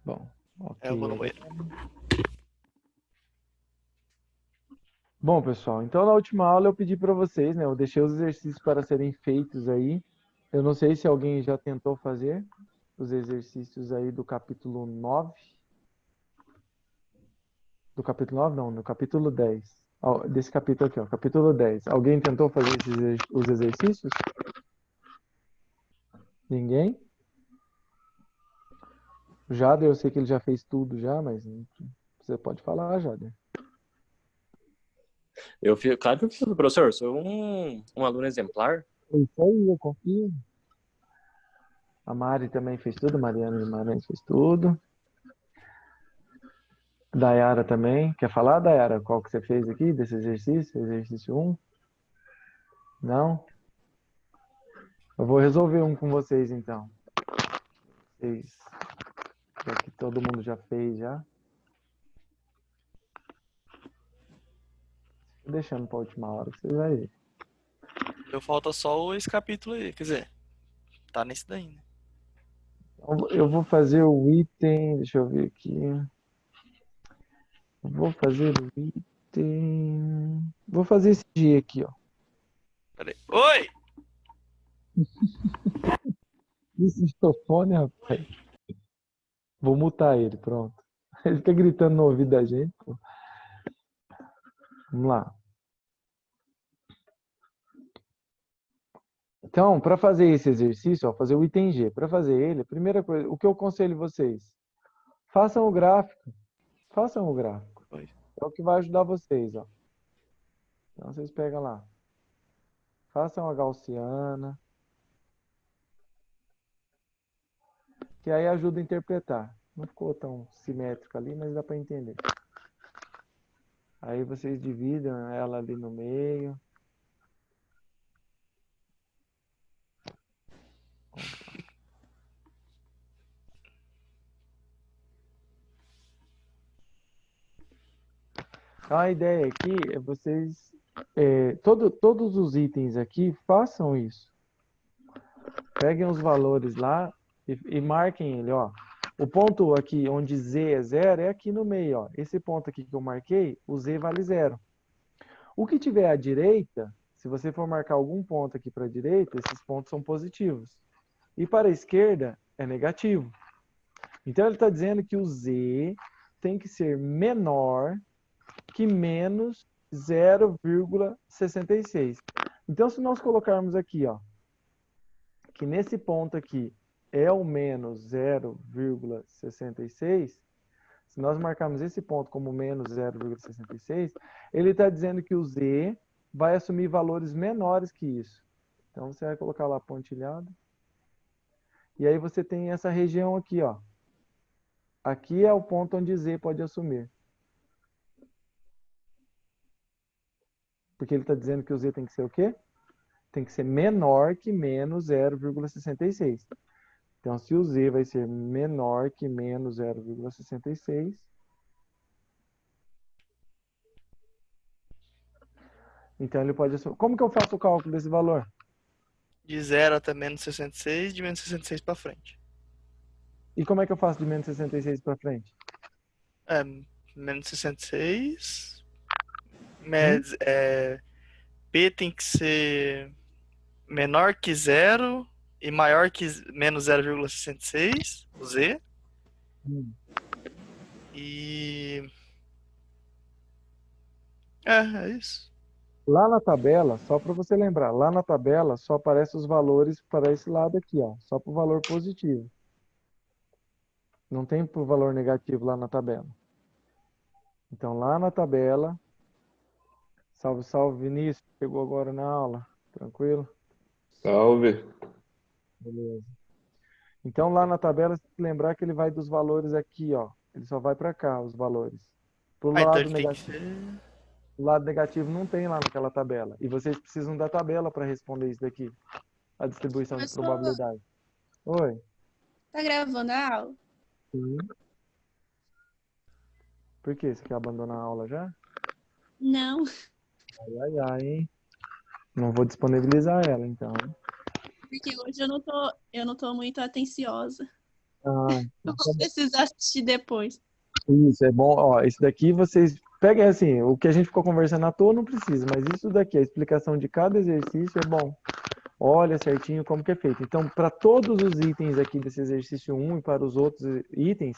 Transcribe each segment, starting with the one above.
Bom, ok. Eu vou no banheiro. Bom, pessoal, então na última aula eu pedi para vocês, né? Eu deixei os exercícios para serem feitos aí. Eu não sei se alguém já tentou fazer os exercícios aí do capítulo 9. Do capítulo 9 não, no capítulo 10. Desse capítulo aqui, ó, capítulo 10. Alguém tentou fazer os exercícios? Ninguém? O Jader, eu sei que ele já fez tudo já, mas você pode falar, Jader. Claro que eu fiz, professor. Sou um aluno exemplar. É isso aí, eu confio. A Mari também fez tudo, a Mariana Guimarães fez tudo. Dayara também. Quer falar, Dayara, qual que você fez aqui desse exercício? Exercício 1? Não? Eu vou resolver um com vocês, então. Já que todo mundo já fez, já. Tô deixando para a última hora, vocês vão ver. Eu falta só esse capítulo aí, quer dizer, tá nesse daí, né? Eu vou fazer o item, deixa eu ver aqui. Vou fazer o item. Vou fazer esse dia aqui, ó. Peraí. Oi! Esse estofone, rapaz. Vou mutar ele, pronto. Ele fica gritando no ouvido da gente, pô. Vamos lá. Então, para fazer esse exercício, ó, fazer o item G, para fazer ele, a primeira coisa, o que eu aconselho vocês? Façam o gráfico. Façam o gráfico. Oi. É o que vai ajudar vocês, ó. Então, vocês pegam lá. Façam a gaussiana. Que aí ajuda a interpretar. Não ficou tão simétrico ali, mas dá para entender. Aí vocês dividem ela ali no meio. Então, a ideia aqui é vocês... todos os itens aqui, façam isso. Peguem os valores lá e marquem ele, ó. O ponto aqui onde Z é 0 é aqui no meio, ó. Esse ponto aqui que eu marquei, o Z vale 0. O que tiver à direita, se você for marcar algum ponto aqui para a direita, esses pontos são positivos. E para a esquerda é negativo. Então ele está dizendo que o Z tem que ser menor que menos 0,66. Então se nós colocarmos aqui, ó, que nesse ponto aqui é o menos 0,66, se nós marcarmos esse ponto como menos 0,66, ele está dizendo que o Z vai assumir valores menores que isso. Então você vai colocar lá pontilhado. E aí você tem essa região aqui, ó. Aqui é o ponto onde Z pode assumir. Porque ele está dizendo que o Z tem que ser o quê? Tem que ser menor que menos 0,66. Então, se o Z vai ser menor que menos 0,66, então ele pode assumir. Como que eu faço o cálculo desse valor? De 0 até menos 66, de menos 66 pra frente. E como é que eu faço de menos 66 para frente? É, menos 66. Hum? P tem que ser menor que 0 e maior que menos 0,66, o Z. E. É isso. Lá na tabela, só para você lembrar, lá na tabela só aparecem os valores para esse lado aqui, ó, só para o valor positivo. Não tem para o valor negativo lá na tabela. Então, lá na tabela, salve, salve, Vinícius, chegou agora na aula, tranquilo? Salve. Beleza. Então, lá na tabela, você tem que lembrar que ele vai dos valores aqui, ó. Ele só vai para cá, os valores. Pro Ah, então lado ele tem que negativo, ser. o lado negativo não tem lá naquela tabela. E vocês precisam da tabela para responder isso daqui. A distribuição de Professor, probabilidade. Oi. tá gravando a aula? Sim. Por quê? Você quer abandonar a aula já? Não. Ai, ai, ai, hein? Não vou disponibilizar ela, então. Porque hoje eu não tô muito atenciosa. Ah, Eu vou precisar assistir depois. isso é bom. Ó, isso daqui vocês peguem assim, o que a gente ficou conversando à toa não precisa, mas isso daqui, a explicação de cada exercício é bom. Olha certinho como que é feito. Então, para todos os itens aqui desse exercício 1 e para os outros itens,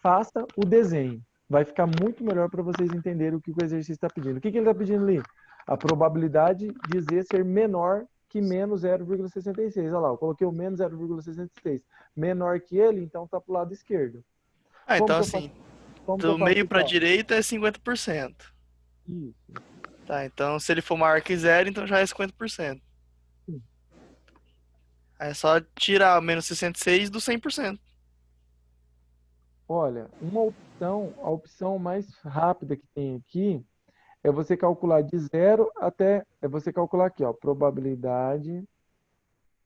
faça o desenho. Vai ficar muito melhor para vocês entenderem o que o exercício está pedindo. O que ele está pedindo ali? A probabilidade de Z ser menor que menos 0,66. Olha lá, eu coloquei o menos 0,66. Menor que ele, então está para o lado esquerdo. Ah, Como então que eu faço, assim, como que eu do faço meio isso? pra Ó? direita é 50%. Isso. Tá, então se ele for maior que zero, então já é 50%. Aí é só tirar o menos 66 do 100%. Olha, uma opção, a opção mais rápida que tem aqui é você calcular de zero até, é você calcular aqui, ó, probabilidade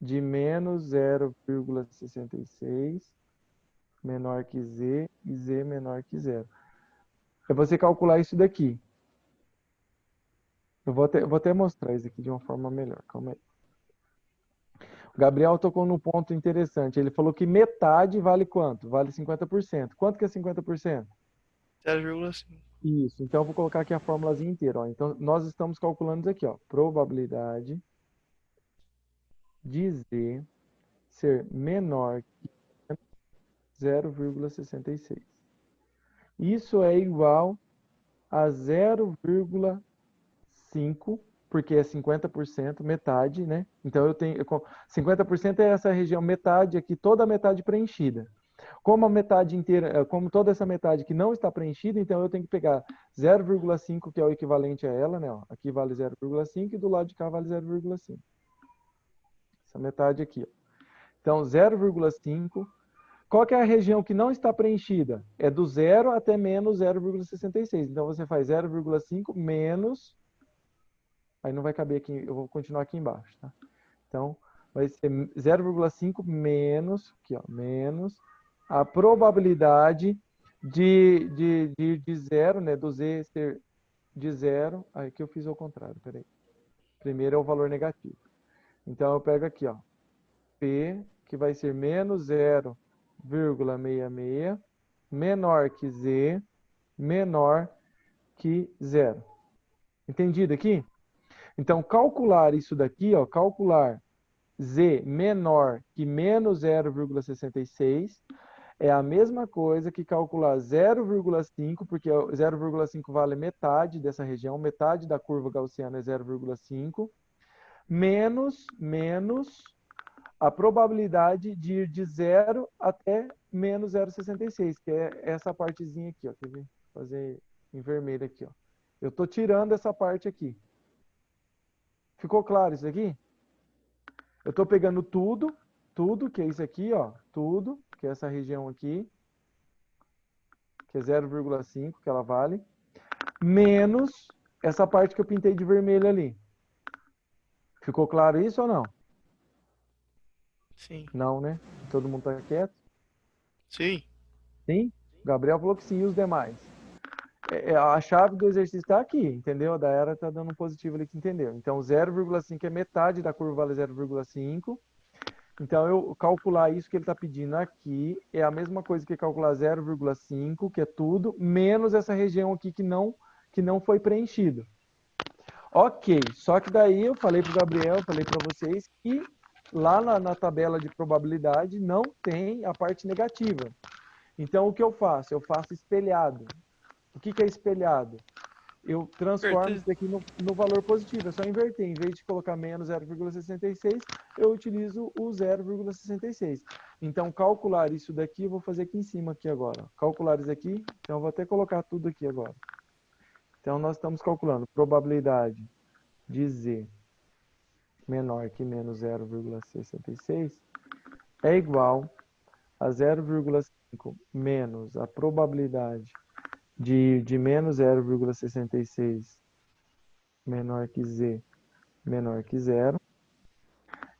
de menos 0,66 menor que Z e Z menor que zero. É você calcular isso daqui. Eu vou até mostrar isso aqui de uma forma melhor. Calma aí. O Gabriel tocou num ponto interessante. Ele falou que metade vale quanto? Vale 50%. Quanto que é 50%? 0,5. Isso. Então, eu vou colocar aqui a formulazinha inteira. Ó. Então, nós estamos calculando isso aqui. Ó. Probabilidade de Z ser menor que 0,66. Isso é igual a 0,5, porque é 50%, metade, né? Então, 50% é essa região, metade aqui, toda a metade preenchida. Como a metade inteira, como toda essa metade que não está preenchida, então eu tenho que pegar 0,5, que é o equivalente a ela, né? Ó, aqui vale 0,5 e do lado de cá vale 0,5. Essa metade aqui, ó. Então, 0,5. Qual que é a região que não está preenchida? É do 0 até menos 0,66. Então, você faz 0,5 menos... Aí não vai caber aqui, eu vou continuar aqui embaixo, tá? Então, vai ser 0,5 menos, aqui, ó, menos a probabilidade de zero, né? Do Z ser de zero. Aí que eu fiz ao contrário, peraí. Primeiro é o valor negativo. Então, eu pego aqui, ó, P, que vai ser menos 0,66 menor que Z menor que zero. Entendido aqui? Então, calcular isso daqui, ó, calcular Z menor que menos 0,66 é a mesma coisa que calcular 0,5, porque 0,5 vale metade dessa região, metade da curva gaussiana é 0,5, menos a probabilidade de ir de 0 até menos 0,66, que é essa partezinha aqui, ó. Quer ver? Vou fazer em vermelho aqui, ó. Eu estou tirando essa parte aqui. Ficou claro isso aqui? Eu estou pegando tudo, que é isso aqui, ó, tudo, que é essa região aqui, que é 0,5, que ela vale, menos essa parte que eu pintei de vermelho ali. Ficou claro isso ou não? Sim. Não, né? Todo mundo está quieto? Sim. Sim? O Gabriel falou que sim, e os demais? A chave do exercício está aqui, entendeu? A Dayara está dando um positivo ali que entendeu. Então, 0,5 é metade da curva, vale 0,5. Então, eu calcular isso que ele está pedindo aqui é a mesma coisa que calcular 0,5, que é tudo, menos essa região aqui que não foi preenchido. Ok, só que daí eu falei para o Gabriel, falei para vocês que lá na tabela de probabilidade não tem a parte negativa. Então, o que eu faço? Eu faço espelhado. O que é espelhado? Eu transformo isso aqui no valor positivo. É só inverter. Em vez de colocar menos 0,66, eu utilizo o 0,66. Então, calcular isso daqui, eu vou fazer aqui em cima aqui agora. Calcular isso aqui, então eu vou até colocar tudo aqui agora. Então, nós estamos calculando probabilidade de Z menor que menos 0,66 é igual a 0,5 menos a probabilidade de menos 0,66 menor que Z menor que zero.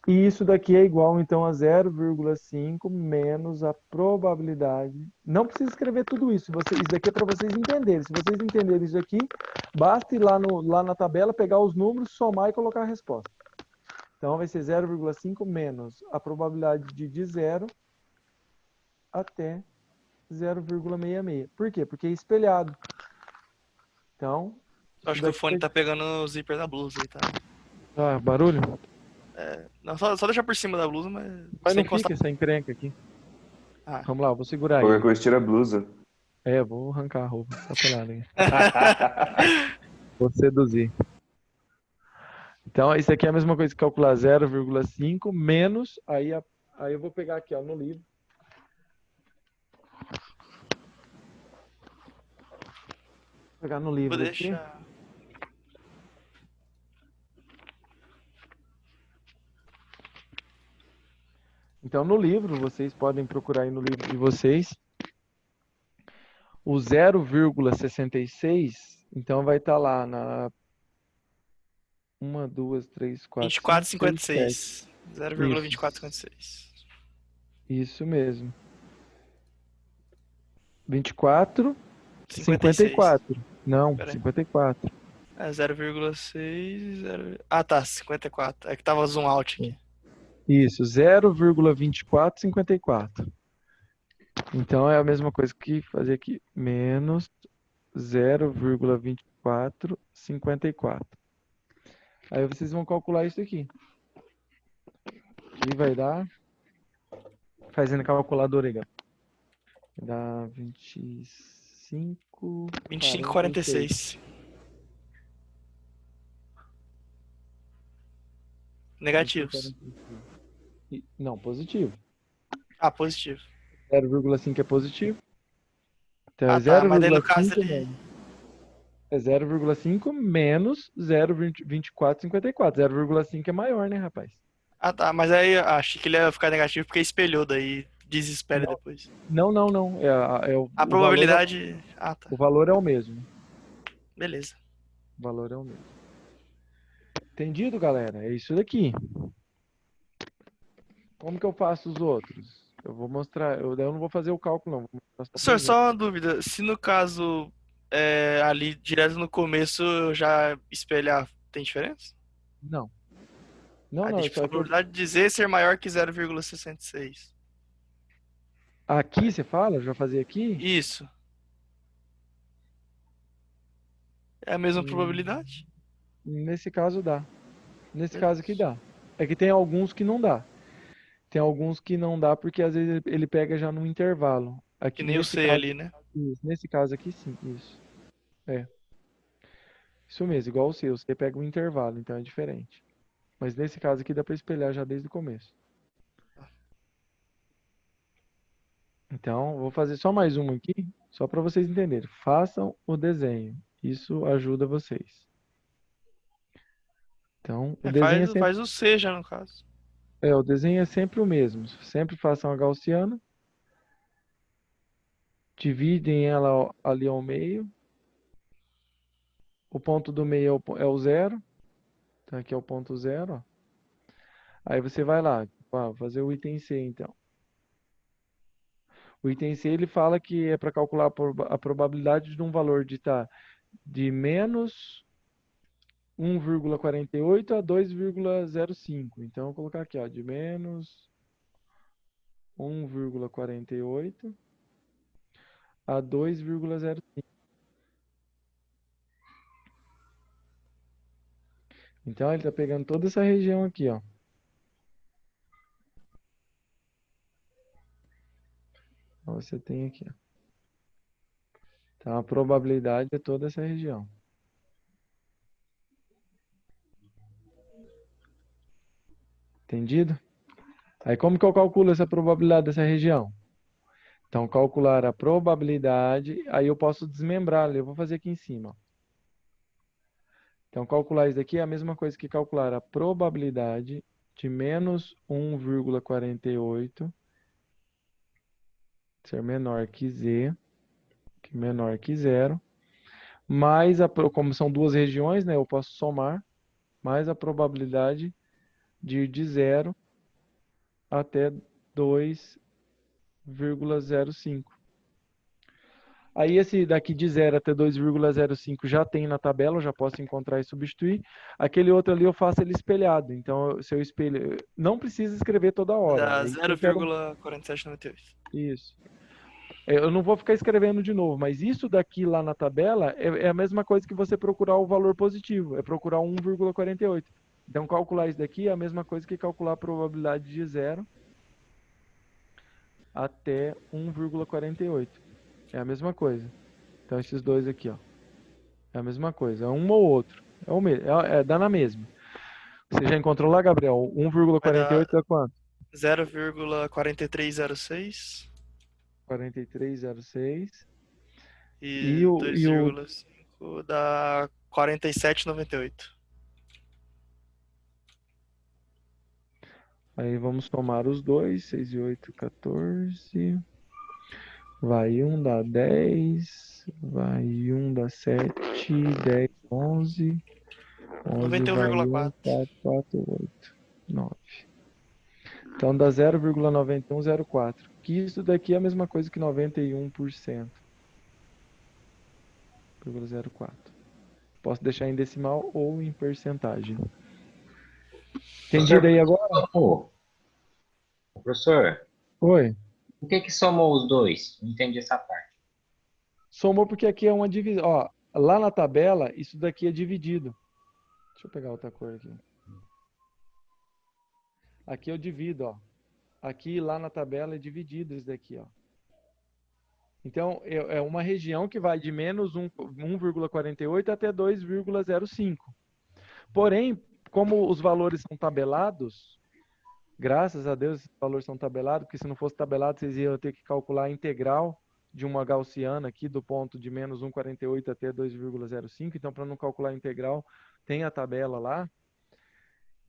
E isso daqui é igual, então, a 0,5 menos a probabilidade. Não precisa escrever tudo isso. Isso daqui é para vocês entenderem. Se vocês entenderem isso aqui, basta ir lá na tabela, pegar os números, somar e colocar a resposta. Então, vai ser 0,5 menos a probabilidade de zero até 0,66. Por quê? Porque é espelhado. Então, Eu acho que o fone tá pegando o zíper da blusa aí, tá? barulho? Não, só deixar por cima da blusa, mas Mas sem não fica essa encrenca aqui. Ah. Vamos lá, eu vou segurar Qualquer ele. coisa tira a blusa. Vou arrancar a roupa. Tá pelado aí. Vou seduzir. Então, isso aqui é a mesma coisa que calcular 0,5 menos, aí eu vou pegar aqui, ó, no livro. Vou pegar no livro Vou aqui. deixar. Então, no livro, vocês podem procurar aí no livro de vocês. O 0,66, então vai estar lá na 1, 2, 3, 4, 5, 6, 7. 24,56. 0,2456. Isso mesmo. 24, 56. 54. Não, Pera aí. 54. 0,6. Ah, tá, 54. É que tava zoom out aqui. Isso, 0,2454. Então é a mesma coisa que fazer aqui, menos 0,2454. Aí vocês vão calcular isso aqui. E vai dar, fazendo a calculadora aí, galera. Vai dar 25, 25,46. Negativos. Não, positivo. Ah, positivo. 0,5 é positivo. Então é Tá, mas daí no caso 0,5 ele... é 0,5 menos 0,2454. 0,5 é maior, né, rapaz? Ah, tá, mas aí eu achei que ele ia ficar negativo porque espelhou, daí desespera Não. depois. Não. A probabilidade... Ah, tá. O valor é o mesmo. Beleza. O valor é o mesmo. Entendido, galera? É isso daqui. Como que eu faço os outros? Eu vou mostrar. Eu não vou fazer o cálculo, não. Vou mostrar Senhor, pra só uma dúvida. Se no caso ali direto no começo eu já espelhar, tem diferença? Não. Não, Aí não. deixa a probabilidade de dizer ser maior que 0,66. Aqui você fala? Já fazer aqui? Isso. É a mesma probabilidade? Nesse caso dá. Nesse caso aqui dá. É que tem alguns que não dá. Tem alguns que não dá porque às vezes ele pega já no intervalo. Aqui, Que nem eu nesse sei caso, ali, né? nesse caso aqui sim, isso. Isso mesmo, igual o seu. Você pega um intervalo, então é diferente. Mas nesse caso aqui dá para espelhar já desde o começo. Então, vou fazer só mais uma aqui, só para vocês entenderem. Façam o desenho. Isso ajuda vocês. Então, o desenho é sempre, Faz o seja no caso. o desenho é sempre o mesmo. Sempre façam a gaussiana. Dividem ela ali ao meio. O ponto do meio é o zero. Então, aqui é o ponto zero. Ó. Aí você vai lá, vou fazer o item C, então. O item C, ele fala que é para calcular a probabilidade de um valor de estar de menos 1,48 a 2,05. Então, eu vou colocar aqui, ó, de menos 1,48 a 2,05. Então, ele está pegando toda essa região aqui, ó. Então, você tem aqui, ó. Então, a probabilidade é toda essa região. Entendido? Aí, como que eu calculo essa probabilidade dessa região? Então, calcular a probabilidade, aí eu posso desmembrar, eu vou fazer aqui em cima. Ó. Então, calcular isso daqui é a mesma coisa que calcular a probabilidade de menos 1,48 ser menor que z, que menor que zero, mais como são duas regiões, né, eu posso somar, mais a probabilidade de ir de zero até 2,05. Aí esse daqui de 0 até 2,05 já tem na tabela, eu já posso encontrar e substituir. Aquele outro ali eu faço ele espelhado. Então, se eu espelho, não precisa escrever toda hora. Dá É isso que eu quero. 0,4798. Isso. Eu não vou ficar escrevendo de novo, mas isso daqui lá na tabela é a mesma coisa que você procurar o valor positivo, é procurar 1,48. Então, calcular isso daqui é a mesma coisa que calcular a probabilidade de 0 até 1,48. É a mesma coisa. Então, esses dois aqui, ó. É a mesma coisa. É um ou outro. É o mesmo. Dá na mesma. Você já encontrou lá, Gabriel? Vai dar 1,48 dá quanto? 0,4306 43,06. e E o 2,5 dá 47,98. Aí vamos somar os dois. 6 e 8, 14. Vai 1 dá 10. Vai 1 dá 7. 10, 11. 11 vai 1, 91,4. 4, 4, 8, 9. Então dá 0,9104. Que isso daqui é a mesma coisa que 91%. 0,04. Posso deixar em decimal ou em percentagem. Entendido aí agora? Somou. Professor, Oi. por que somou os dois? Não entendi essa parte. Somou porque aqui é uma divisão. Ó, lá na tabela, isso daqui é dividido. Deixa eu pegar outra cor aqui. Aqui eu divido, ó. Aqui e lá na tabela é dividido isso daqui, ó. Então, é uma região que vai de menos 1,48 até 2,05. Porém, como os valores são tabelados, graças a Deus esses valores são tabelados, porque se não fosse tabelado, vocês iam ter que calcular a integral de uma gaussiana aqui do ponto de menos 1,48 até 2,05. Então, para não calcular a integral, tem a tabela lá.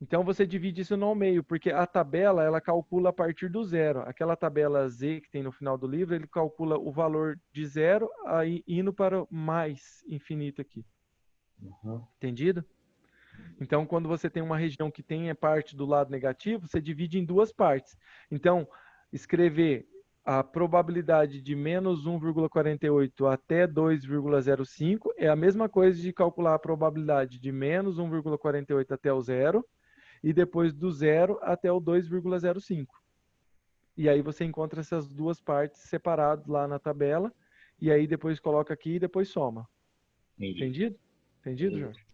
Então, você divide isso no meio, porque a tabela, ela calcula a partir do zero. Aquela tabela Z que tem no final do livro, ele calcula o valor de zero aí indo para mais infinito aqui. Entendido? Então, quando você tem uma região que tem parte do lado negativo, você divide em duas partes. Então, escrever a probabilidade de menos 1,48 até 2,05 é a mesma coisa de calcular a probabilidade de menos 1,48 até o zero e depois do zero até o 2,05. E aí você encontra essas duas partes separadas lá na tabela, e aí depois coloca aqui e depois soma. Entendi. Entendido? Entendido, Jorge?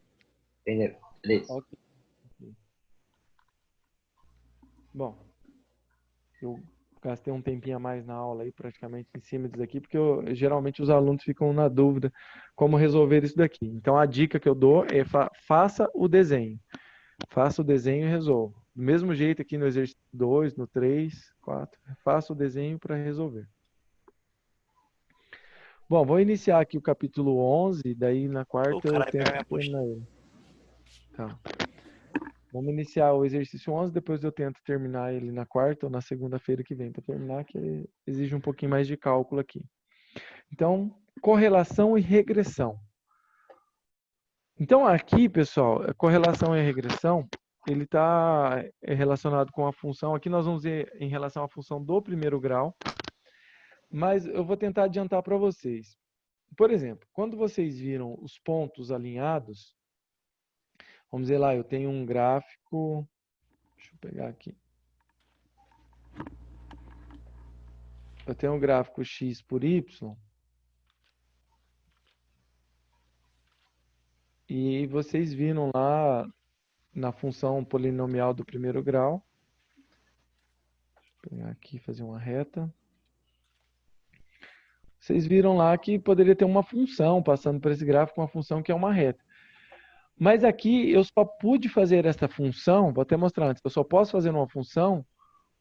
Entendeu? Beleza. Ok. Bom, eu gastei um tempinho a mais na aula aí, praticamente em cima disso aqui, porque geralmente os alunos ficam na dúvida como resolver isso daqui. Então a dica que eu dou é faça o desenho. Faça o desenho e resolva. Do mesmo jeito aqui no exercício 2, no 3, 4, faça o desenho para resolver. Bom, vou iniciar aqui o capítulo 11, daí na quarta O eu cara vai tento pegar minha post. terminar ele. Tá. Vamos iniciar o exercício 11, depois eu tento terminar ele na quarta ou na segunda-feira que vem para terminar, que exige um pouquinho mais de cálculo aqui. Então, correlação e regressão. Então, aqui, pessoal, a correlação e a regressão, ele está relacionado com a função. Aqui nós vamos ver em relação à função do primeiro grau, mas eu vou tentar adiantar para vocês. Por exemplo, quando vocês viram os pontos alinhados, vamos ver lá, eu tenho um gráfico, deixa eu pegar aqui. Eu tenho um gráfico x por y, e vocês viram lá na função polinomial do primeiro grau, vou pegar aqui e fazer uma reta. Vocês viram lá que poderia ter uma função passando por esse gráfico, uma função que é uma reta. Mas aqui eu só pude fazer essa função, vou até mostrar antes, eu só posso fazer uma função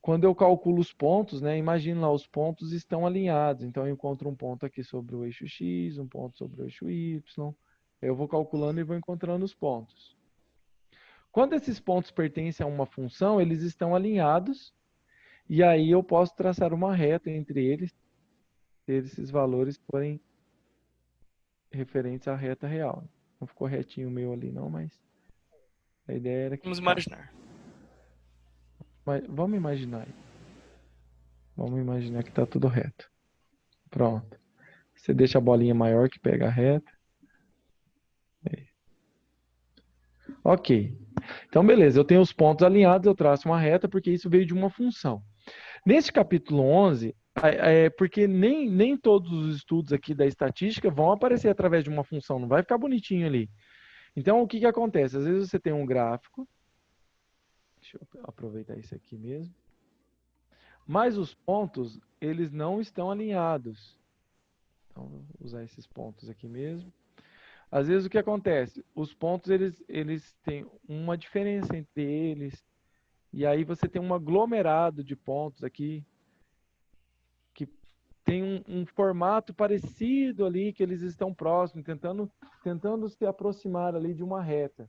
quando eu calculo os pontos, né? Imagina lá, os pontos estão alinhados. Então eu encontro um ponto aqui sobre o eixo x, um ponto sobre o eixo y. Eu vou calculando e vou encontrando os pontos. Quando esses pontos pertencem a uma função, eles estão alinhados, e aí eu posso traçar uma reta entre eles, se esses valores forem referentes à reta real. Não ficou retinho o meu ali não, mas a ideia era que Vamos ficasse. imaginar. Mas vamos imaginar aí. Vamos imaginar que está tudo reto. Pronto. Você deixa a bolinha maior que pega a reta. Ok. Então, beleza. Eu tenho os pontos alinhados, eu traço uma reta, porque isso veio de uma função. Nesse capítulo 11, porque nem todos os estudos aqui da estatística vão aparecer através de uma função, não vai ficar bonitinho ali. Então, o que que acontece? Às vezes você tem um gráfico, deixa eu aproveitar isso aqui mesmo, mas os pontos, eles não estão alinhados. Então, vou usar esses pontos aqui mesmo. Às vezes o que acontece? Os pontos, eles têm uma diferença entre eles, e aí você tem um aglomerado de pontos aqui, que tem um formato parecido ali, que eles estão próximos, tentando se aproximar ali de uma reta.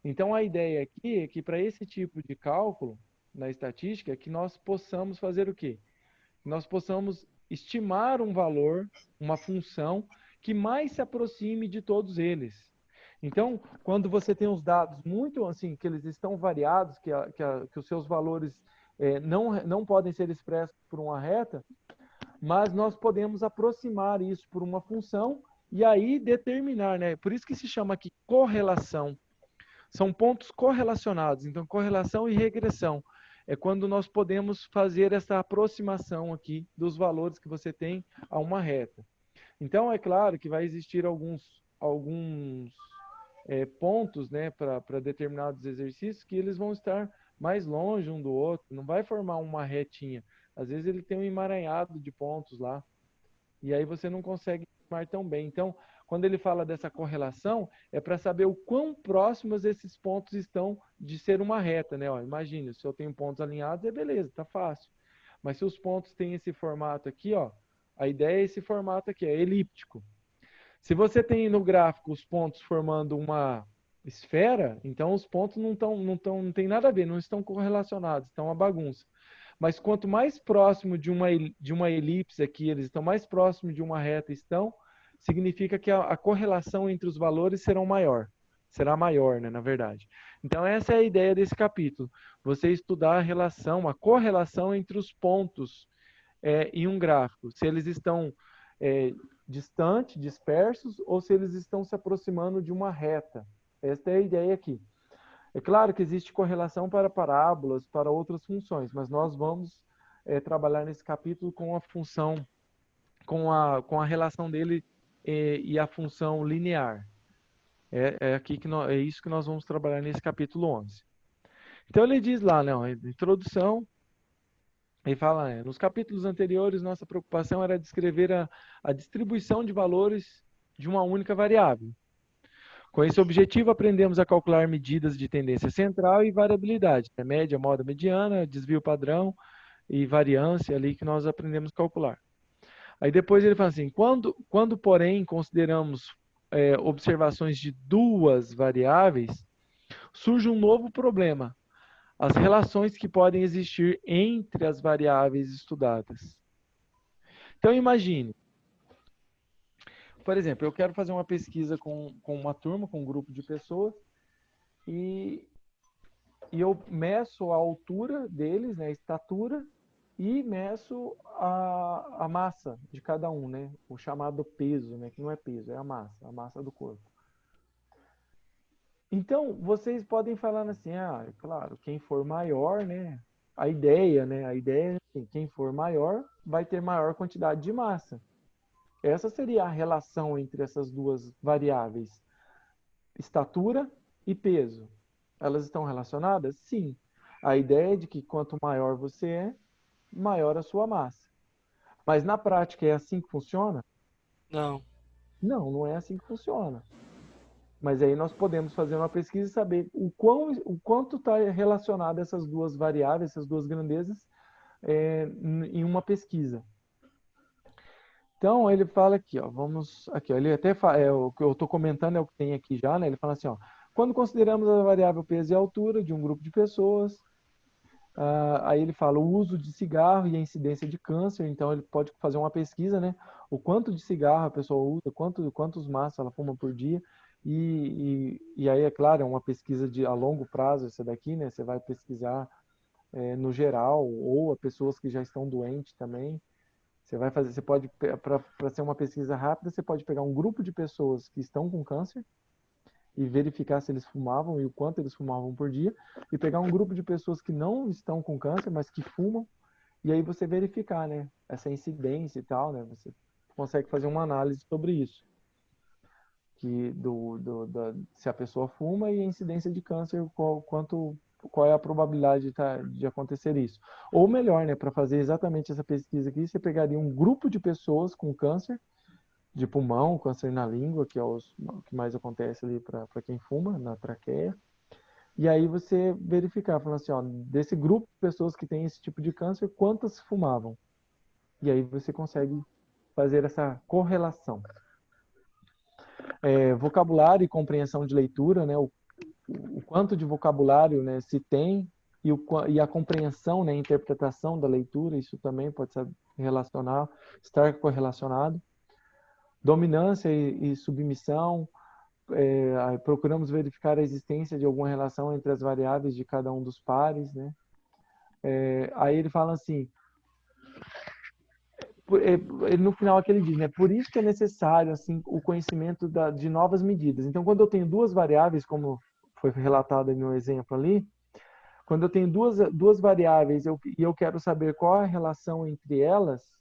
Então, a ideia aqui é que para esse tipo de cálculo, na estatística, é que nós possamos fazer o quê? Nós possamos estimar um valor, uma função, que mais se aproxime de todos eles. Então, quando você tem os dados muito assim, que eles estão variados, que os seus valores não podem ser expressos por uma reta, mas nós podemos aproximar isso por uma função e aí determinar, né? Por isso que se chama aqui correlação. São pontos correlacionados, então correlação e regressão. É quando nós podemos fazer essa aproximação aqui dos valores que você tem a uma reta. Então, é claro que vai existir alguns pontos, né, para determinados exercícios que eles vão estar mais longe um do outro, não vai formar uma retinha. Às vezes ele tem um emaranhado de pontos lá, e aí você não consegue estimar tão bem. Então, quando ele fala dessa correlação, é para saber o quão próximos esses pontos estão de ser uma reta, né? Ó, imagine, se eu tenho pontos alinhados, é beleza, tá fácil. Mas se os pontos têm esse formato aqui, ó, a ideia é esse formato aqui, é elíptico. Se você tem no gráfico os pontos formando uma esfera, então os pontos não tem nada a ver, não estão correlacionados, estão uma bagunça. Mas quanto mais próximo de uma elipse aqui, eles estão mais próximo de uma reta significa que a correlação entre os valores será maior, né, na verdade. Então essa é a ideia desse capítulo, você estudar a relação, a correlação entre os pontos em um gráfico, se eles estão distantes, dispersos, ou se eles estão se aproximando de uma reta. Esta é a ideia aqui. É claro que existe correlação para parábolas, para outras funções, mas nós vamos trabalhar nesse capítulo com a função, com a relação dele e a função linear. É isso que nós vamos trabalhar nesse capítulo 11. Então ele diz lá, né, introdução, ele fala, nos capítulos anteriores, nossa preocupação era descrever a distribuição de valores de uma única variável. Com esse objetivo, aprendemos a calcular medidas de tendência central e variabilidade, média, moda, mediana, desvio padrão e variância ali que nós aprendemos a calcular. Aí depois ele fala assim, quando porém, consideramos observações de duas variáveis, surge um novo problema, as relações que podem existir entre as variáveis estudadas. Então imagine, por exemplo, eu quero fazer uma pesquisa com uma turma, com um grupo de pessoas, e eu meço a altura deles, né, a estatura, e meço a massa de cada um, né, o chamado peso, né, que não é peso, é a massa do corpo. Então, vocês podem falar assim, claro, quem for maior, né, a ideia é assim, quem for maior vai ter maior quantidade de massa. Essa seria a relação entre essas duas variáveis, estatura e peso. Elas estão relacionadas? Sim. A ideia é de que quanto maior você é, maior a sua massa. Mas na prática é assim que funciona? Não. Não é assim que funciona. Mas aí nós podemos fazer uma pesquisa e saber o quanto está relacionado essas duas variáveis, essas duas grandezas, em uma pesquisa. Então, ele fala aqui, ó, ele até fala, o que eu estou comentando é o que tem aqui já, né? Ele fala assim, ó, quando consideramos a variável peso e altura de um grupo de pessoas, aí ele fala o uso de cigarro e a incidência de câncer, então ele pode fazer uma pesquisa, né? O quanto de cigarro a pessoa usa, quantos maços ela fuma por dia, e aí, é claro, é uma pesquisa a longo prazo essa daqui, né? Você vai pesquisar no geral, ou a pessoas que já estão doentes também, Você vai fazer, você pode, para ser uma pesquisa rápida, você pode pegar um grupo de pessoas que estão com câncer e verificar se eles fumavam e o quanto eles fumavam por dia, e pegar um grupo de pessoas que não estão com câncer, mas que fumam, e aí você verificar, né, essa incidência e tal, né, você consegue fazer uma análise sobre isso, que se a pessoa fuma e a incidência de câncer, qual é a probabilidade de acontecer isso. Ou melhor, né, para fazer exatamente essa pesquisa aqui, você pegaria um grupo de pessoas com câncer de pulmão, câncer na língua, que é o que mais acontece ali para quem fuma, na traqueia. E aí você verificar, falando assim, ó, desse grupo de pessoas que tem esse tipo de câncer, quantas fumavam? E aí você consegue fazer essa correlação. Vocabulário e compreensão de leitura, né, o quanto de vocabulário, né, se tem e a compreensão, né, a interpretação da leitura, isso também pode estar correlacionado. Dominância e submissão, procuramos verificar a existência de alguma relação entre as variáveis de cada um dos pares, né? Aí ele fala assim, no final aqui ele diz, né, por isso que é necessário assim, o conhecimento de novas medidas. Então, quando eu tenho duas variáveis, como foi relatado no exemplo ali, quando eu tenho duas variáveis e eu quero saber qual a relação entre elas,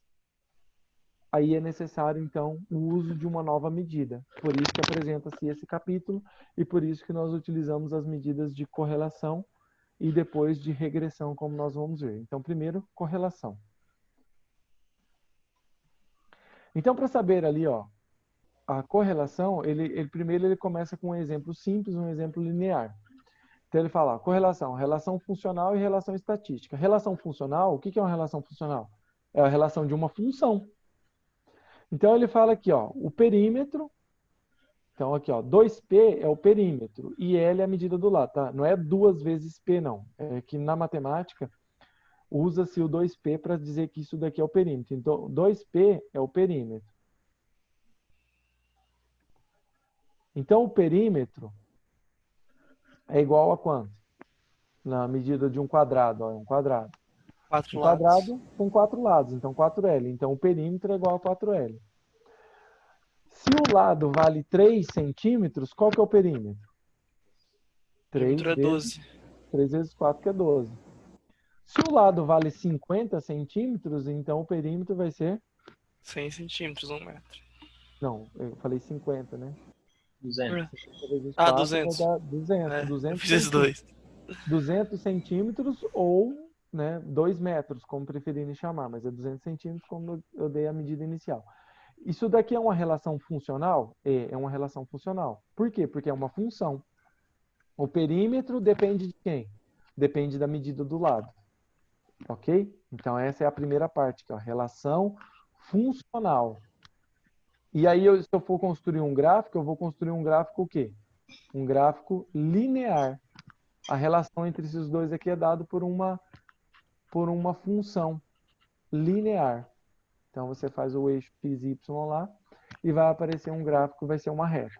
aí é necessário, então, o uso de uma nova medida. Por isso que apresenta-se esse capítulo e por isso que nós utilizamos as medidas de correlação e depois de regressão, como nós vamos ver. Então, primeiro, correlação. Então, para saber ali, ó, a correlação, primeiro ele começa com um exemplo simples, um exemplo linear. Então, ele fala, correlação, relação funcional e relação estatística. Relação funcional, o que é uma relação funcional? É a relação de uma função. Então, ele fala aqui, ó, o perímetro. Então, aqui, ó, 2P é o perímetro e L é a medida do lado, tá? Não é 2 vezes P, não. É que na matemática, usa-se o 2P para dizer que isso daqui é o perímetro. Então, 2P é o perímetro. Então, o perímetro é igual a quanto? Na medida de um quadrado, ó, é um quadrado. Um quadrado com 4 lados, então 4L. Então, o perímetro é igual a 4L. Se o lado vale 3 centímetros, qual que é o perímetro? 3 perímetro é 12. 3 vezes 4, que é 12. Se o lado vale 50 centímetros, então o perímetro vai ser... 100 centímetros, 1 metro. Não, eu falei 50, né? 200. 3 vezes 4 Ah, 200. vai dar 200. É, 200 eu fiz esses dois. 200 centímetros ou, né, 2 metros, como preferirem chamar, mas é 200 centímetros como eu dei a medida inicial. Isso daqui é uma relação funcional? É uma relação funcional. Por quê? Porque é uma função. O perímetro depende de quem? Depende da medida do lado. Ok? Então, essa é a primeira parte, que é a relação funcional. E aí, se eu for construir um gráfico, eu vou construir um gráfico o quê? Um gráfico linear. A relação entre esses dois aqui é dada por uma função linear. Então, você faz o eixo x, y lá e vai aparecer um gráfico, vai ser uma reta.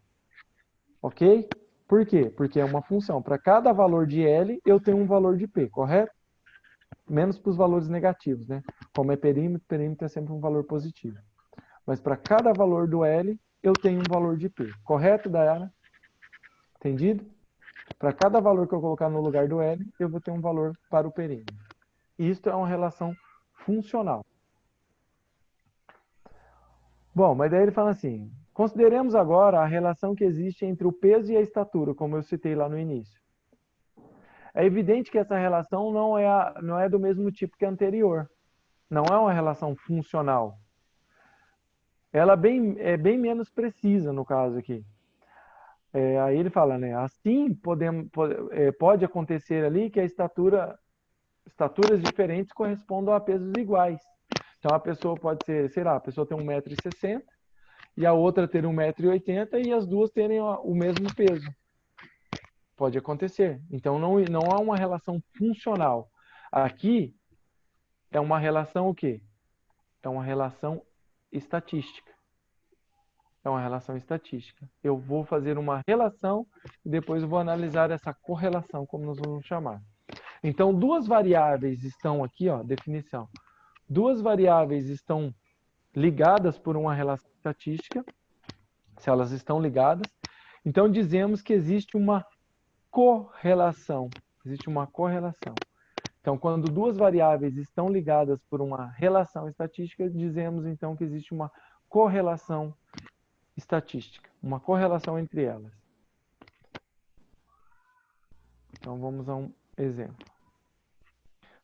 Ok? Por quê? Porque é uma função. Para cada valor de L, eu tenho um valor de P, correto? Menos para os valores negativos, né? Como é perímetro, perímetro é sempre um valor positivo. Mas para cada valor do L, eu tenho um valor de P. Correto, Dayana? Entendido? Para cada valor que eu colocar no lugar do L, eu vou ter um valor para o perímetro. Isto é uma relação funcional. Bom, mas daí ele fala assim, consideremos agora a relação que existe entre o peso e a estatura, como eu citei lá no início. É evidente que essa relação não é do mesmo tipo que a anterior. Não é uma relação funcional. Ela é bem menos precisa no caso aqui. Aí ele fala, né? Assim pode acontecer ali que estaturas diferentes correspondam a pesos iguais. Então a pessoa pode ser, sei lá, a pessoa tem 1,60 m e a outra ter 1,80 m e as duas terem o mesmo peso. Pode acontecer. Então não há uma relação funcional. Aqui é uma relação o quê? É uma relação estatística. É uma relação estatística. Eu vou fazer uma relação e depois eu vou analisar essa correlação, como nós vamos chamar. Então, duas variáveis estão aqui, ó, definição. Duas variáveis estão ligadas por uma relação estatística, se elas estão ligadas, então dizemos que existe uma correlação. Existe uma correlação. Então, quando duas variáveis estão ligadas por uma relação estatística, dizemos então que existe uma correlação estatística, uma correlação entre elas. Então, vamos a um exemplo.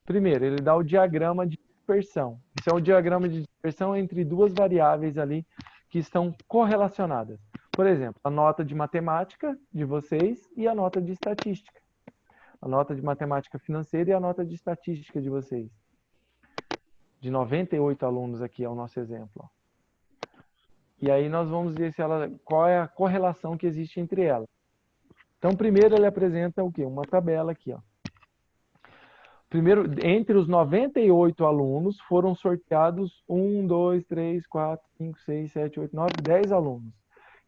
Primeiro, ele dá o diagrama de dispersão. Esse é o diagrama de dispersão entre duas variáveis ali que estão correlacionadas. Por exemplo, a nota de matemática de vocês e a nota de estatística. A nota de matemática financeira e a nota de estatística de vocês. De 98 alunos aqui é o nosso exemplo. Ó. E aí nós vamos ver qual é a correlação que existe entre elas. Então, primeiro ele apresenta o quê? Uma tabela aqui. Ó. Primeiro, entre os 98 alunos, foram sorteados 1, 2, 3, 4, 5, 6, 7, 8, 9, 10 alunos.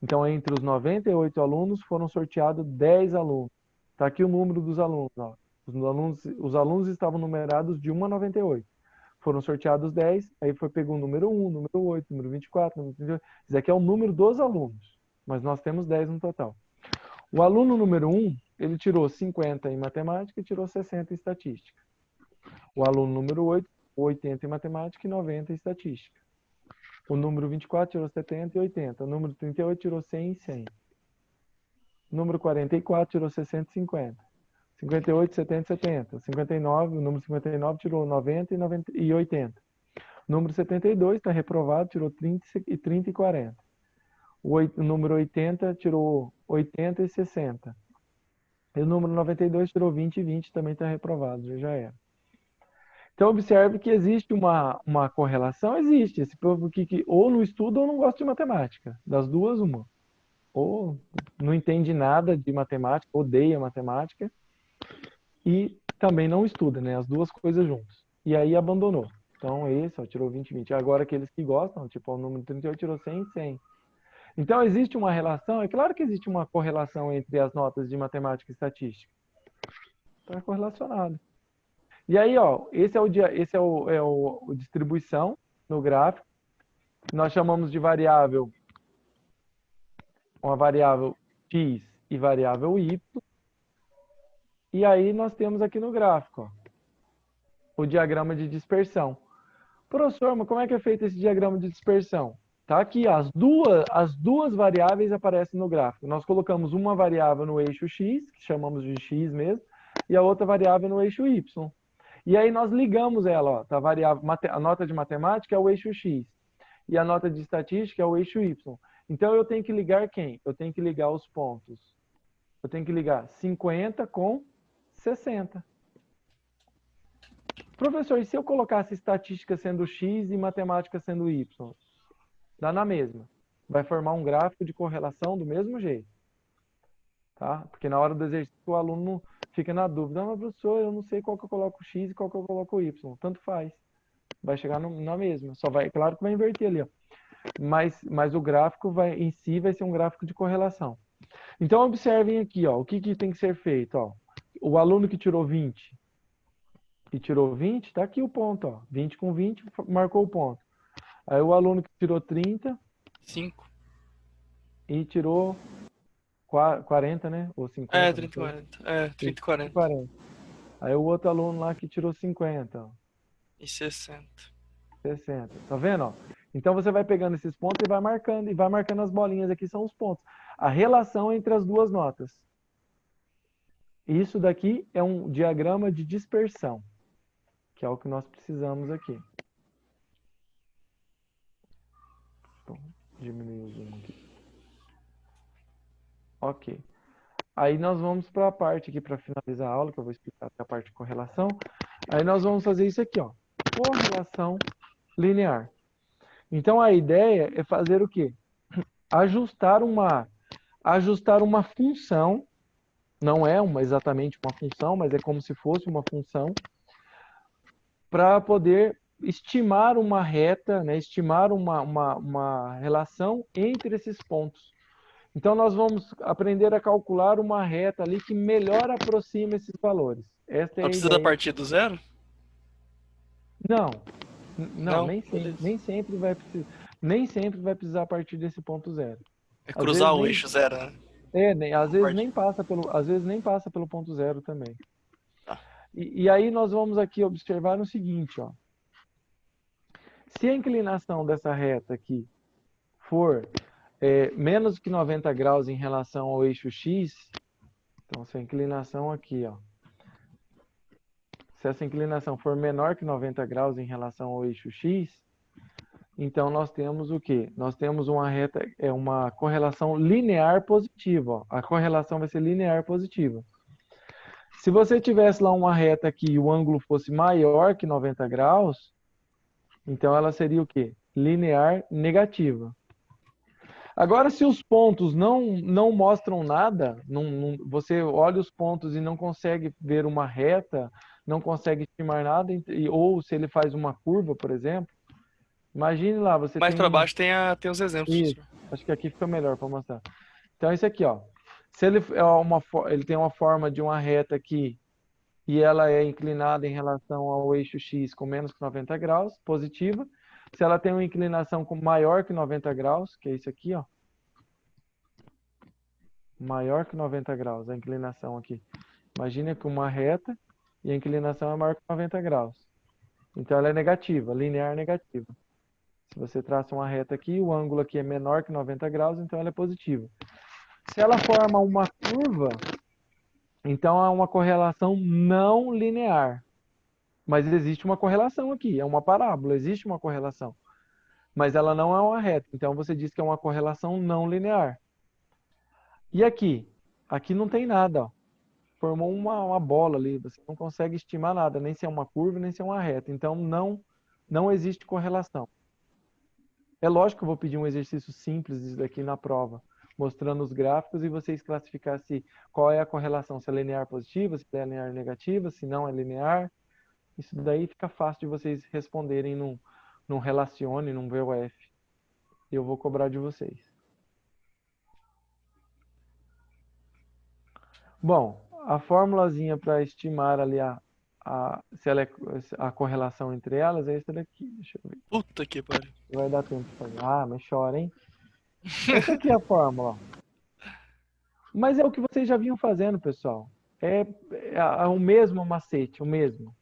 Então, entre os 98 alunos, foram sorteados 10 alunos. Está aqui o número dos alunos. Ó. Os alunos estavam numerados de 1 a 98. Foram sorteados 10, aí foi pegou o número 1, número 8, número 24, número 38. Isso aqui é o número dos alunos, mas nós temos 10 no total. O aluno número 1, ele tirou 50 em matemática e tirou 60 em estatística. O aluno número 8, 80 em matemática e 90 em estatística. O número 24 tirou 70 e 80. O número 38 tirou 100 e 100. O número 44 tirou 60 e 50. 58, 70 e 70. 59, o número 59 tirou 90 e 80. O número 72 está reprovado, tirou 30 e 40. O número 80 tirou 80 e 60. E o número 92 tirou 20 e 20, também está reprovado, já era. Então, observe que existe uma correlação, existe. Esse povo que ou não estuda ou não gosta de matemática. Das duas, uma. Ou não entende nada de matemática, odeia matemática, e também não estuda, né? As duas coisas juntas. E aí abandonou. Então, esse, ó, tirou 20 e 20. Agora, aqueles que gostam, tipo, o número 38 tirou 100 e 100. Então, existe uma relação, é claro que existe uma correlação entre as notas de matemática e estatística. Está correlacionado. E aí, ó, esse é o distribuição no gráfico. Nós chamamos de variável, uma variável x e variável y. E aí nós temos aqui no gráfico, ó, o diagrama de dispersão. Professor, mas como é que é feito esse diagrama de dispersão? Tá aqui, as duas variáveis aparecem no gráfico. Nós colocamos uma variável no eixo x, que chamamos de x mesmo, e a outra variável no eixo y. E aí nós ligamos ela, ó, tá, a nota de matemática é o eixo x, e a nota de estatística é o eixo y. Então eu tenho que ligar quem? Eu tenho que ligar os pontos. Eu tenho que ligar 50 com 60. Professor, e se eu colocasse estatística sendo x e matemática sendo y? Dá na mesma. Vai formar um gráfico de correlação do mesmo jeito. Tá? Porque na hora do exercício o aluno fica na dúvida. Não, mas professor, eu não sei qual que eu coloco x e qual que eu coloco y. Tanto faz. Vai chegar na mesma. Só vai, claro que vai inverter ali, ó. Mas o gráfico em si vai ser um gráfico de correlação. Então observem aqui, ó, o que tem que ser feito, ó. O aluno que tirou 20 e tirou 20, tá aqui o ponto, ó. 20 com 20 marcou o ponto. Aí o aluno que tirou 30 5. e tirou 40, né? Ou 50. É, 30 e 40. É, 30 e 40. Aí o outro aluno lá que tirou 50, ó. E 60. 60. Tá vendo, ó? Então você vai pegando esses pontos e vai marcando as bolinhas aqui, são os pontos. A relação entre as duas notas. Isso daqui é um diagrama de dispersão, que é o que nós precisamos aqui. Então, diminuir o zoom aqui. Ok. Aí nós vamos para a parte aqui, para finalizar a aula, que eu vou explicar a parte de correlação. Aí nós vamos fazer isso aqui, ó. Correlação linear. Então a ideia é fazer o quê? Ajustar uma função, não é exatamente uma função, mas é como se fosse uma função, para poder estimar uma reta, né, estimar uma relação entre esses pontos. Então nós vamos aprender a calcular uma reta ali que melhor aproxima esses valores. Esta é Não a precisa ideia. partir do zero? Não. Não, Não? nem sempre, Beleza. nem sempre vai precisar a partir desse ponto zero. É Às cruzar vezes o nem, eixo zero, né? às vezes Parte. às vezes nem passa pelo ponto zero também. Tá. E aí nós vamos aqui observar o seguinte, ó. Se a inclinação dessa reta aqui for menos que 90 graus em relação ao eixo X, então se a inclinação aqui, ó, se essa inclinação for menor que 90 graus em relação ao eixo X, então nós temos o quê? Nós temos uma reta, uma correlação linear positiva, ó. A correlação vai ser linear positiva. Se você tivesse lá uma reta aqui e o ângulo fosse maior que 90 graus, então ela seria o quê? Linear negativa. Agora, se os pontos não mostram nada, você olha os pontos e não consegue ver uma reta, não consegue estimar nada, ou se ele faz uma curva, por exemplo, imagine lá, você Mais tem pra baixo tem os exemplos, Isso, professor. acho que aqui fica melhor para mostrar. Então, esse aqui, ó. Se ele, ele tem uma forma de uma reta aqui e ela é inclinada em relação ao eixo X com menos que 90 graus, positiva. Se ela tem uma inclinação com maior que 90 graus, que é isso aqui, ó. Maior que 90 graus, a inclinação aqui. Imagina que uma reta e a inclinação é maior que 90 graus. Então ela é negativa, linear negativa. Se você traça uma reta aqui, o ângulo aqui é menor que 90 graus, então ela é positiva. Se ela forma uma curva, então é uma correlação não linear. Mas existe uma correlação aqui, é uma parábola, existe uma correlação. Mas ela não é uma reta, então você diz que é uma correlação não linear. E aqui? Aqui não tem nada, ó. Formou uma bola ali, você não consegue estimar nada, nem se é uma curva, nem se é uma reta. Então não existe correlação. É lógico que eu vou pedir um exercício simples disso daqui na prova, mostrando os gráficos e vocês classificar qual é a correlação, se é linear positiva, se é linear negativa, se não é linear. Isso daí fica fácil de vocês responderem num relacione, num VOF. Eu vou cobrar de vocês. Bom, a formulazinha para estimar ali se ela a correlação entre elas é essa daqui. Deixa eu ver. Puta que pariu. Vai dar tempo de fazer. Ah, mas chora, hein? Essa aqui é a fórmula. Mas é o que vocês já vinham fazendo, pessoal. É o mesmo macete, o mesmo.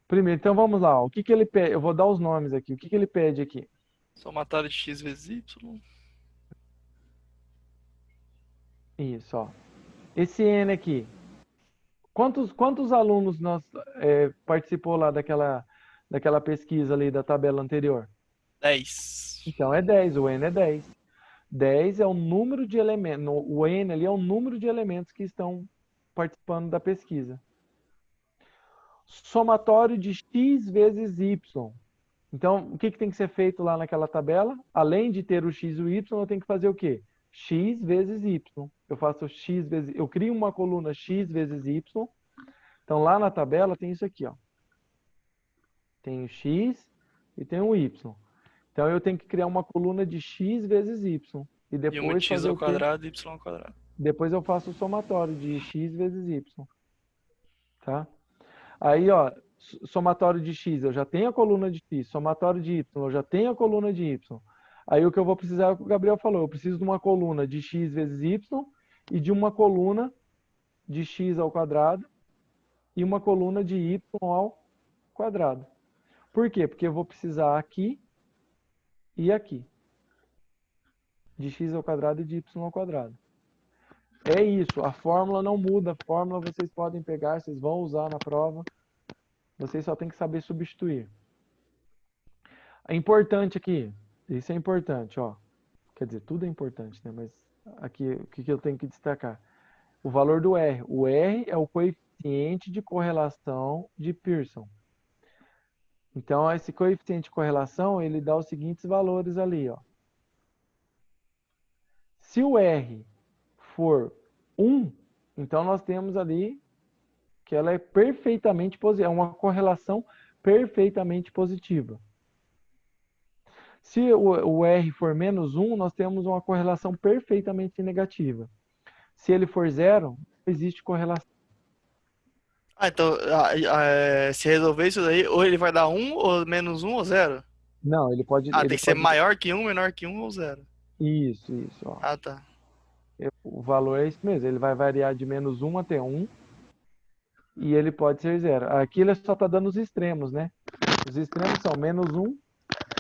Primeiro, então vamos lá. O que ele pede? Eu vou dar os nomes aqui. O que ele pede aqui? Somatório de x vezes y. Isso, ó. Esse N aqui. Quantos alunos participou lá daquela pesquisa ali da tabela anterior? 10. Então é 10, o N é 10. 10 é o número de elementos, o N ali é o número de elementos que estão participando da pesquisa. Somatório de x vezes y. Então, o que tem que ser feito lá naquela tabela? Além de ter o x e o y, eu tenho que fazer o quê? X vezes y. Eu faço x vezes, eu crio uma coluna x vezes y. Então, lá na tabela tem isso aqui, ó. Tem o x e tem o y. Então, eu tenho que criar uma coluna de x vezes y. E E depois uma de x fazer ao o quê? quadrado e y ao quadrado. Depois eu faço o somatório de x vezes y. Tá? Aí, ó, somatório de x, eu já tenho a coluna de x. Somatório de y, eu já tenho a coluna de y. Aí o que eu vou precisar é o que o Gabriel falou. Eu preciso de uma coluna de x vezes y e de uma coluna de x ao quadrado e uma coluna de y ao quadrado. Por quê? Porque eu vou precisar aqui e aqui. De x ao quadrado e de y ao quadrado. É isso, a fórmula não muda. A fórmula vocês podem pegar, vocês vão usar na prova. Vocês só tem que saber substituir. É importante aqui, isso é importante, ó. Quer dizer, tudo é importante, né? Mas aqui, o que eu tenho que destacar? O valor do R. O R é o coeficiente de correlação de Pearson. Então, esse coeficiente de correlação, ele dá os seguintes valores ali, ó. Se o R for 1, então nós temos ali que ela é perfeitamente positiva, é uma correlação perfeitamente positiva. Se o R for menos 1, nós temos uma correlação perfeitamente negativa. Se ele for 0, não existe correlação. Então, se resolver isso daí, ou ele vai dar 1, ou menos 1, ou 0? Não, ele pode, Tem ele que ser pode. maior que 1, menor que 1 ou 0. Isso, ó. Tá. O valor é isso mesmo, ele vai variar de menos 1 até 1 e ele pode ser 0. Aqui ele só está dando os extremos, né? Os extremos são menos 1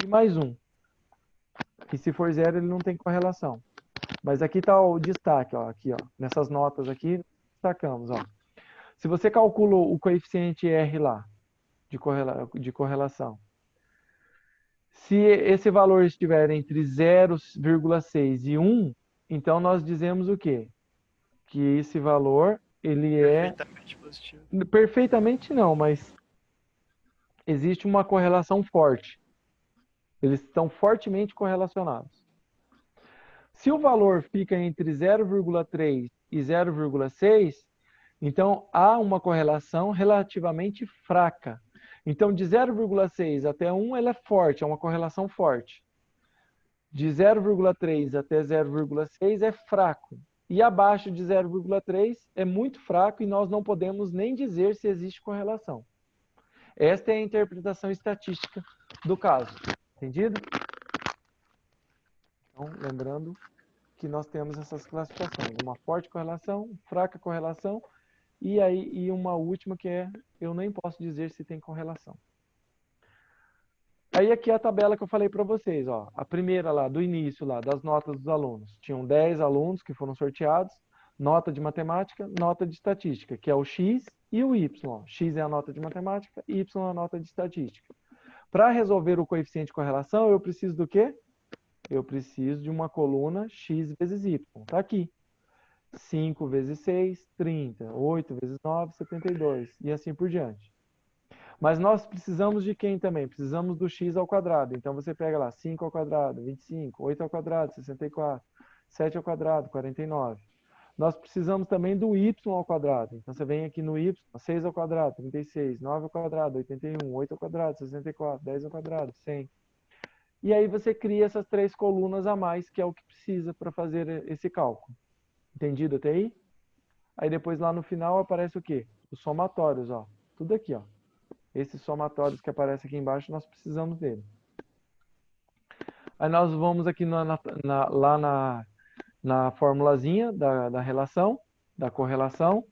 e mais 1. E se for 0, ele não tem correlação. Mas aqui está o destaque, ó, aqui, ó, nessas notas aqui, destacamos, ó. Se você calcula o coeficiente R lá, de correlação, se esse valor estiver entre 0,6 e 1, então nós dizemos o quê? Que esse valor, ele é... Perfeitamente positivo. Perfeitamente não, mas existe uma correlação forte. Eles estão fortemente correlacionados. Se o valor fica entre 0,3 e 0,6, então há uma correlação relativamente fraca. Então, de 0,6 até 1, ela é forte, é uma correlação forte. De 0,3 até 0,6 é fraco. E abaixo de 0,3 é muito fraco e nós não podemos nem dizer se existe correlação. Esta é a interpretação estatística do caso. Entendido? Então, lembrando que nós temos essas classificações. Uma forte correlação, fraca correlação e uma última que é eu nem posso dizer se tem correlação. Aí aqui é a tabela que eu falei para vocês, ó. A primeira lá, do início lá, das notas dos alunos. Tinham 10 alunos que foram sorteados, nota de matemática, nota de estatística, que é o X e o Y. X é a nota de matemática, Y é a nota de estatística. Para resolver o coeficiente de correlação, eu preciso do quê? Eu preciso de uma coluna X vezes Y. Está aqui. 5 vezes 6, 30. 8 vezes 9, 72. E assim por diante. Mas nós precisamos de quem também? Precisamos do x ao quadrado. Então você pega lá 5 ao quadrado, 25, 8 ao quadrado, 64, 7 ao quadrado, 49. Nós precisamos também do y ao quadrado. Então você vem aqui no y, 6 ao quadrado, 36, 9 ao quadrado, 81, 8 ao quadrado, 64, 10 ao quadrado, 100. E aí você cria essas 3 colunas a mais, que é o que precisa para fazer esse cálculo. Entendido até aí? Aí depois lá no final aparece o quê? Os somatórios, ó. Tudo aqui, ó. Esses somatórios que aparecem aqui embaixo, nós precisamos dele. Aí nós vamos aqui lá na formulazinha da relação, da correlação,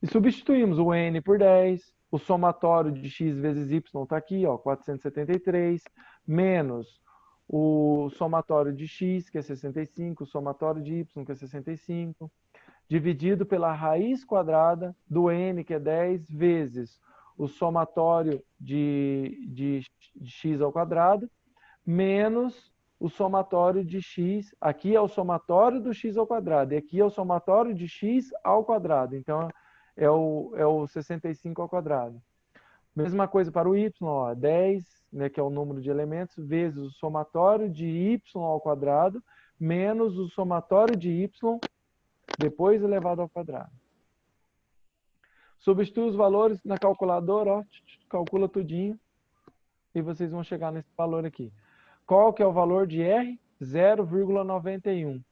e substituímos o n por 10, o somatório de x vezes y está aqui, ó, 473, menos o somatório de x, que é 65, o somatório de y, que é 65, dividido pela raiz quadrada do n, que é 10, vezes o somatório de x ao quadrado, menos o somatório de x. Aqui é o somatório do x ao quadrado, e aqui é o somatório de x ao quadrado. Então, é o 65 ao quadrado. Mesma coisa para o y, ó, 10, né, que é o número de elementos, vezes o somatório de y ao quadrado, menos o somatório de y depois elevado ao quadrado. Substitui os valores na calculadora, ó, calcula tudinho, e vocês vão chegar nesse valor aqui. Qual que é o valor de R? 0,91.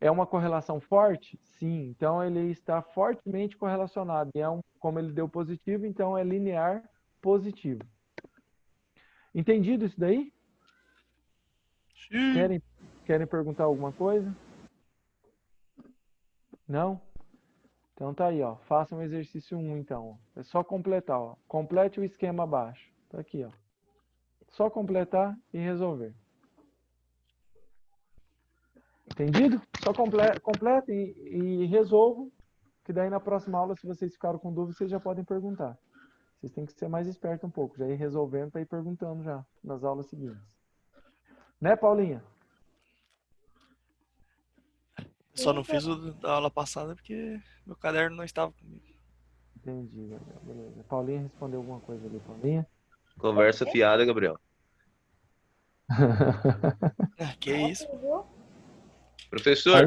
É uma correlação forte? Sim. Então, ele está fortemente correlacionado. E como ele deu positivo, então é linear positivo. Entendido isso daí? Sim. Querem perguntar alguma coisa? Não? Então tá aí, ó. Faça um exercício 1, então. É só completar, ó. Complete o esquema abaixo. Tá aqui, ó. Só completar e resolver. Entendido? Só completa e resolvo, que daí na próxima aula, se vocês ficaram com dúvida, vocês já podem perguntar. Vocês têm que ser mais espertos um pouco, já ir resolvendo para ir perguntando já nas aulas seguintes. Né, Paulinha? Só não fiz o da aula passada porque meu caderno não estava comigo. Entendi, Gabriel. Beleza. Paulinha respondeu alguma coisa ali, Paulinha? Conversa fiada, Gabriel. Que isso? Professor,